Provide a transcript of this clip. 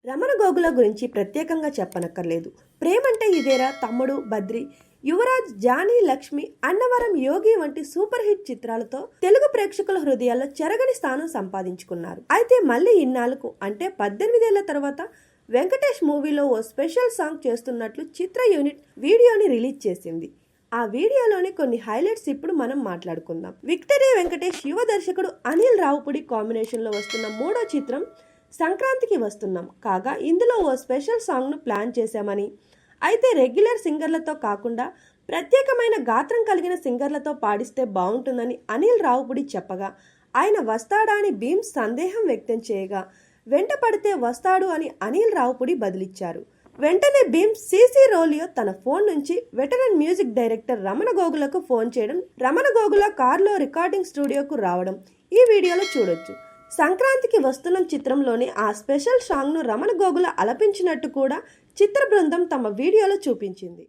రమణ గోగుల గురించి ప్రత్యేకంగా చెప్పనక్కర్లేదు. ప్రేమంటే ఇదేరా, తమ్ముడు, బద్రి, యువరాజ్, జానీ, లక్ష్మి, అన్నవరం, యోగి వంటి సూపర్ హిట్ చిత్రాలతో తెలుగు ప్రేక్షకుల హృదయాల్లో చెరగని స్థానం సంపాదించుకున్నారు. అయితే మళ్ళీ ఇన్నాళ్లకు అంటే 18 ఏళ్ల తర్వాత వెంకటేష్ మూవీలో ఓ స్పెషల్ సాంగ్ చేస్తున్నట్లు చిత్ర యూనిట్ వీడియోని రిలీజ్ చేసింది. ఆ వీడియోలోని కొన్ని హైలైట్స్ ఇప్పుడు మనం మాట్లాడుకుందాం. విక్టరీ వెంకటేష్ యువ దర్శకుడు అనిల్ రావుపుడి కాంబినేషన్ లో వస్తున్న మూడో చిత్రం సంక్రాంతికి వస్తున్నాం. కాగా ఇందులో ఓ స్పెషల్ సాంగ్ను ప్లాన్ చేశామని, అయితే రెగ్యులర్ సింగర్లతో కాకుండా ప్రత్యేకమైన గాత్రం కలిగిన సింగర్లతో పాడిస్తే బాగుంటుందని అనిల్ రావుపుడి చెప్పగా, ఆయన వస్తాడా అని భీమ్స్ సందేహం వ్యక్తం చేయగా, వెంట పడితే వస్తాడు అని అనిల్ రావుపుడి బదిలిచ్చారు. వెంటనే భీమ్స్ సీసీ రోలియో తన ఫోన్ నుంచి వెటరన్ మ్యూజిక్ డైరెక్టర్ రమణ గోగులకు ఫోన్ చేయడం, రమణ గోగుల కారులో రికార్డింగ్ స్టూడియోకు రావడం ఈ వీడియోలో చూడొచ్చు. సంక్రాంతికి వస్తున్న చిత్రంలోని ఆ స్పెషల్ సాంగ్ను రమణ గోగుల ఆలపించినట్టు కూడా చిత్ర బృందం తమ వీడియోలో చూపించింది.